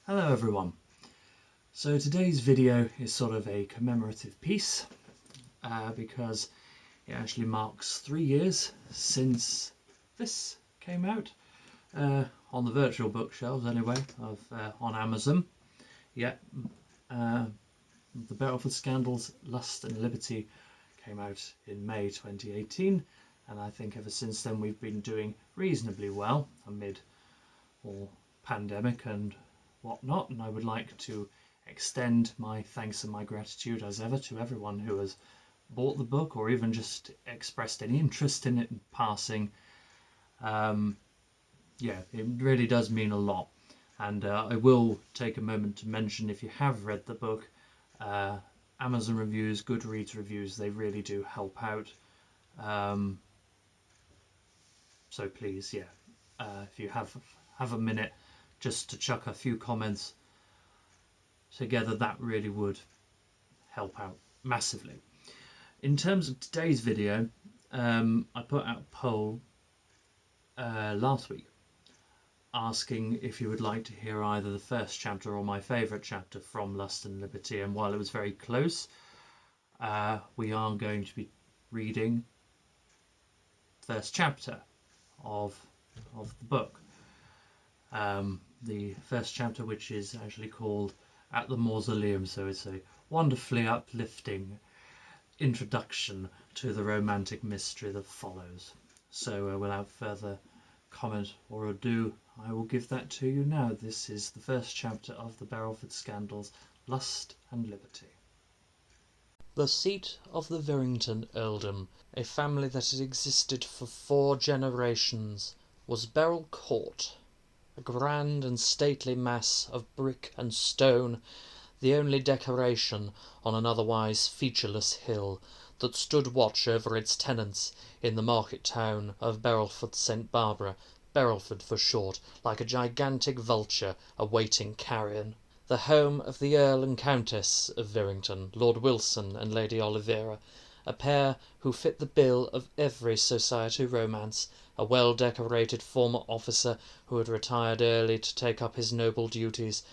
Hello everyone. So today's video is sort of a commemorative piece because it actually marks 3 years since this came out on the virtual bookshelves anyway, on Amazon. Yeah, the Berylford Scandals, Lust and Liberty came out in May 2018, and I think ever since then we've been doing reasonably well amid all pandemic and whatnot, and I would like to extend my thanks and my gratitude as ever to everyone who has bought the book or even just expressed any interest in it in passing. Yeah, it really does mean a lot, and I will take a moment to mention, if you have read the book, Amazon reviews, Goodreads reviews, they really do help out. So please, yeah, if you have a minute just to chuck a few comments together, that really would help out massively. In terms of today's video, I put out a poll last week asking if you would like to hear either the first chapter or my favourite chapter from Lust and Liberty, and while it was very close, we are going to be reading the first chapter of the book. The first chapter, which is actually called At the Mausoleum, so it's a wonderfully uplifting introduction to the romantic mystery that follows. So without further comment or ado, I will give that to you now. This is the first chapter of the Berylford Scandals, Lust and Liberty. The seat of the Virrington earldom, a family that had existed for 4 generations, was Beryl Court, a grand and stately mass of brick and stone, the only decoration on an otherwise featureless hill that stood watch over its tenants in the market town of Berylford St. Barbara, Berylford for short, like a gigantic vulture awaiting carrion. The home of the Earl and Countess of Virrington, Lord Wilson and Lady Olivera, a pair who fit the bill of every society romance, a well-decorated former officer who had retired early to take up his noble duties,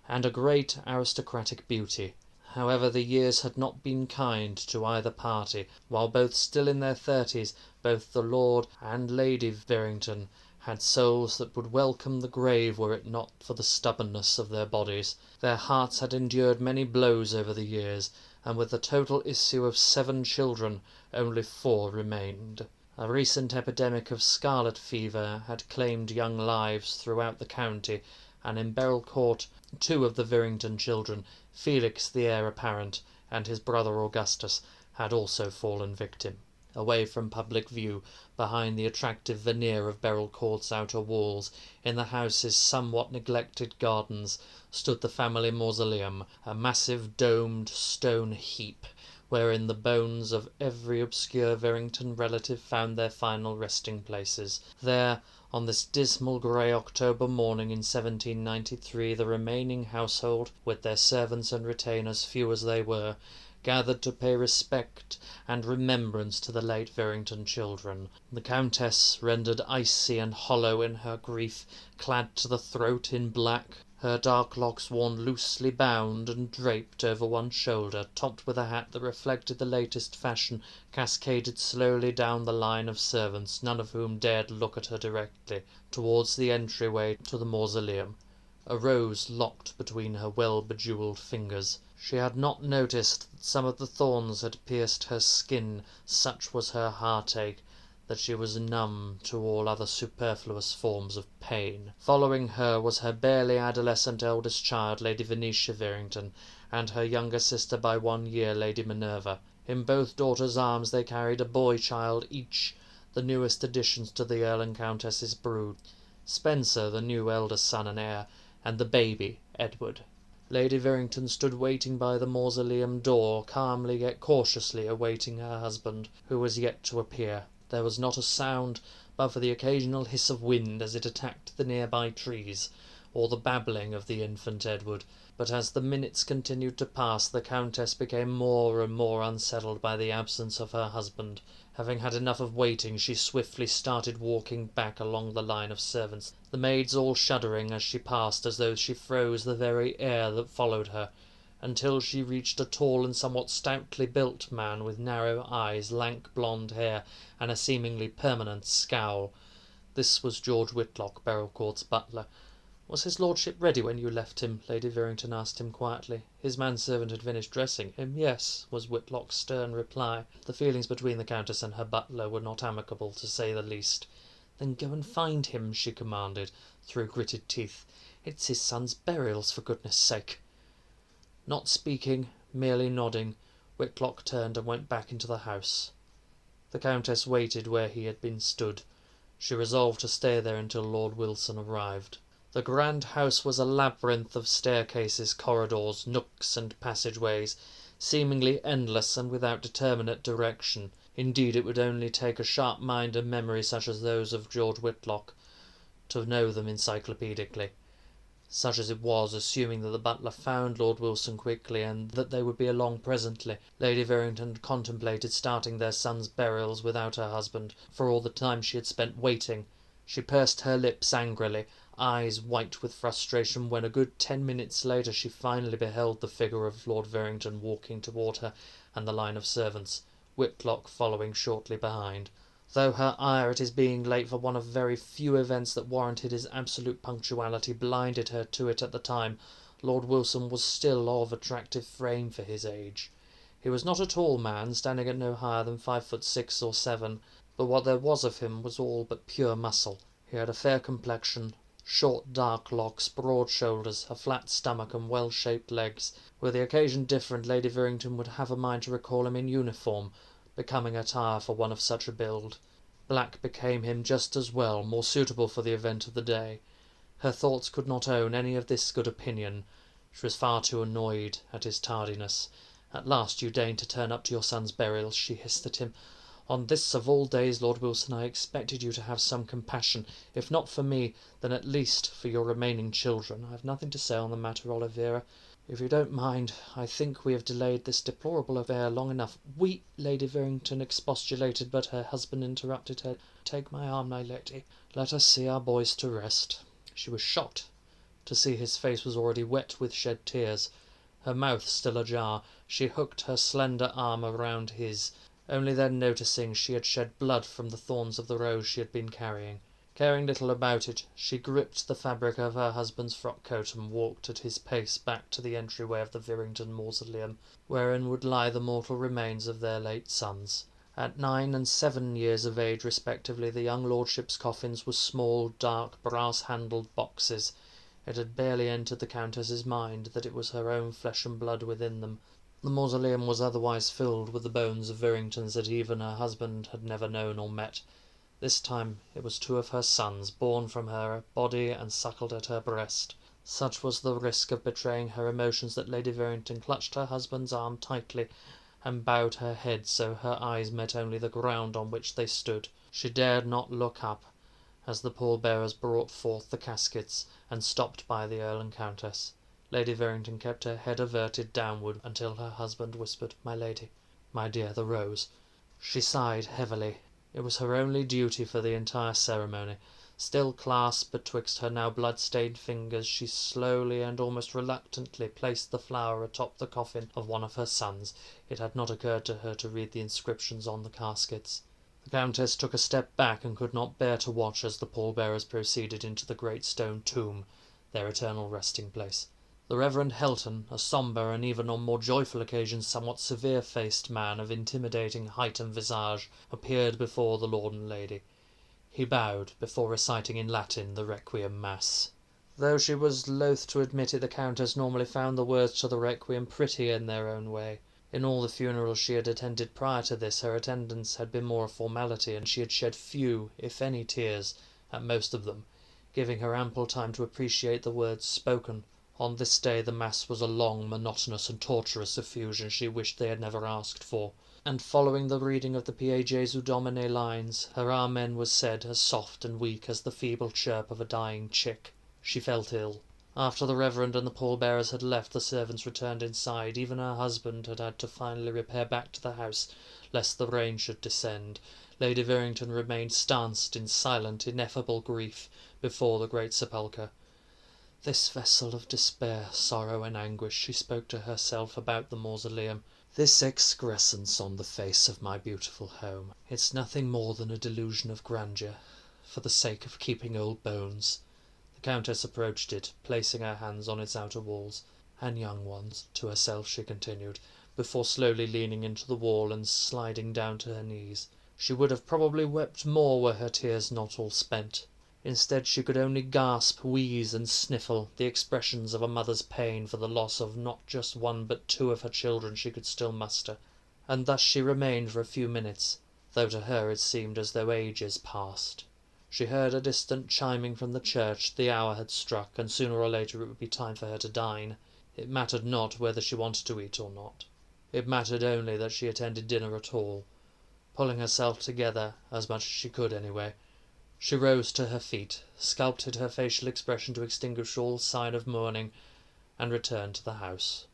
and a great aristocratic beauty. However, the years had not been kind to either party. While both still in their 30s, both the Lord and Lady Virrington had souls that would welcome the grave were it not for the stubbornness of their bodies. Their hearts had endured many blows over the years, and with the total issue of 7 children, only 4 remained. A recent epidemic of scarlet fever had claimed young lives throughout the county, and in Beryl Court 2 of the Virrington children, Felix the heir apparent, and his brother Augustus, had also fallen victim. Away from public view, behind the attractive veneer of Beryl Court's outer walls, in the house's somewhat neglected gardens, stood the family mausoleum, a massive domed stone heap, wherein the bones of every obscure Virrington relative found their final resting places. There, on this dismal grey October morning in 1793, the remaining household, with their servants and retainers, few as they were, gathered to pay respect and remembrance to the late Virrington children. The Countess, rendered icy and hollow in her grief, clad to the throat in black, her dark locks worn loosely bound and draped over one shoulder, topped with a hat that reflected the latest fashion, cascaded slowly down the line of servants, none of whom dared look at her directly, towards the entryway to the mausoleum. A rose locked between her well-bejewelled fingers. She had not noticed that some of the thorns had pierced her skin, such was her heartache, that she was numb to all other superfluous forms of pain. Following her was her barely adolescent eldest child, Lady Venetia Virrington, and her younger sister by 1 year, Lady Minerva. In both daughters' arms they carried a boy-child each, the newest additions to the Earl and Countess's brood, Spencer, the new eldest son and heir, and the baby, Edward. Lady Virrington stood waiting by the mausoleum door, calmly yet cautiously awaiting her husband, who was yet to appear. There was not a sound but for the occasional hiss of wind as it attacked the nearby trees, or the babbling of the infant Edward, but as the minutes continued to pass, the Countess became more and more unsettled by the absence of her husband. Having had enough of waiting, she swiftly started walking back along the line of servants, the maids all shuddering as she passed, as though she froze the very air that followed her, until she reached a tall and somewhat stoutly built man with narrow eyes, lank blonde hair, and a seemingly permanent scowl. This was George Whitlock, Beryl Court's butler. "Was his lordship ready when you left him?" Lady Virrington asked him quietly. His manservant had finished dressing him. "Yes," was Whitlock's stern reply. The feelings between the Countess and her butler were not amicable, to say the least. "Then go and find him," she commanded, through gritted teeth. "It's his son's burials, for goodness' sake." Not speaking, merely nodding, Whitlock turned and went back into the house. The Countess waited where he had been stood. She resolved to stay there until Lord Wilson arrived. The grand house was a labyrinth of staircases, corridors, nooks, and passageways, seemingly endless and without determinate direction. Indeed, it would only take a sharp mind and memory such as those of George Whitlock to know them encyclopedically. Such as it was, assuming that the butler found Lord Wilson quickly, and that they would be along presently, Lady Virrington contemplated starting their son's burials without her husband, for all the time she had spent waiting. She pursed her lips angrily, eyes white with frustration, when a good 10 minutes later she finally beheld the figure of Lord Virrington walking toward her and the line of servants, Whitlock following shortly behind. Though her ire at his being late for one of very few events that warranted his absolute punctuality blinded her to it at the time, Lord Wilson was still of attractive frame for his age. He was not a tall man, standing at no higher than 5'6" or 7, but what there was of him was all but pure muscle. He had a fair complexion, short dark locks, broad shoulders, a flat stomach, and well-shaped legs. Were the occasion different, Lady Virrington would have a mind to recall him in uniform, becoming attire for one of such a build. Black became him just as well, more suitable for the event of the day. Her thoughts could not own any of this good opinion. She was far too annoyed at his tardiness. "At last you deign to turn up to your son's burial," she hissed at him. "On this of all days, Lord Wilson, I expected you to have some compassion, if not for me, then at least for your remaining children. I have nothing to say on the matter, Olivera. If you don't mind, I think we have delayed this deplorable affair long enough." "We," Lady Virrington expostulated, but her husband interrupted her. "Take my arm, my lady. Let us see our boys to rest." She was shocked to see his face was already wet with shed tears. Her mouth still ajar, she hooked her slender arm around his, only then noticing she had shed blood from the thorns of the rose she had been carrying. Caring little about it, she gripped the fabric of her husband's frock-coat and walked at his pace back to the entryway of the Virrington Mausoleum, wherein would lie the mortal remains of their late sons. At 9 and 7 years of age respectively, the young lordship's coffins were small, dark, brass-handled boxes. It had barely entered the Countess's mind that it was her own flesh and blood within them. The mausoleum was otherwise filled with the bones of Virringtons that even her husband had never known or met. This time it was 2 of her sons, born from her body and suckled at her breast. Such was the risk of betraying her emotions that Lady Virrington clutched her husband's arm tightly and bowed her head so her eyes met only the ground on which they stood. She dared not look up as the pallbearers brought forth the caskets and stopped by the Earl and Countess. Lady Virrington kept her head averted downward until her husband whispered, "My lady, my dear, the rose." She sighed heavily. It was her only duty for the entire ceremony. Still clasped betwixt her now blood-stained fingers, she slowly and almost reluctantly placed the flower atop the coffin of one of her sons. It had not occurred to her to read the inscriptions on the caskets. The Countess took a step back and could not bear to watch as the pallbearers proceeded into the great stone tomb, their eternal resting place. The Reverend Helton, a sombre and even on more joyful occasions somewhat severe-faced man of intimidating height and visage, appeared before the lord and lady. He bowed before reciting in Latin the Requiem Mass. Though she was loath to admit it, the Countess normally found the words to the Requiem pretty in their own way. In all the funerals she had attended prior to this, her attendance had been more a formality, and she had shed few, if any, tears at most of them, giving her ample time to appreciate the words spoken. On this day the Mass was a long, monotonous, and torturous effusion she wished they had never asked for, and following the reading of the Pie Jesu Domine lines, her Amen was said as soft and weak as the feeble chirp of a dying chick. She felt ill. After the Reverend and the pallbearers had left, the servants returned inside. Even her husband had had to finally repair back to the house, lest the rain should descend. Lady Virrington remained stanced in silent, ineffable grief before the great sepulchre. This vessel of despair, sorrow, and anguish, she spoke to herself about the mausoleum. This excrescence on the face of my beautiful home. It's nothing more than a delusion of grandeur, for the sake of keeping old bones. The Countess approached it, placing her hands on its outer walls. And young ones, to herself she continued, before slowly leaning into the wall and sliding down to her knees. She would have probably wept more were her tears not all spent. Instead she could only gasp, wheeze, and sniffle, the expressions of a mother's pain for the loss of not just one but two of her children she could still muster. And thus she remained for a few minutes, though to her it seemed as though ages passed. She heard a distant chiming from the church. The hour had struck, and sooner or later it would be time for her to dine. It mattered not whether she wanted to eat or not. It mattered only that she attended dinner at all. Pulling herself together, as much as she could anyway, she rose to her feet, sculpted her facial expression to extinguish all sign of mourning, and returned to the house.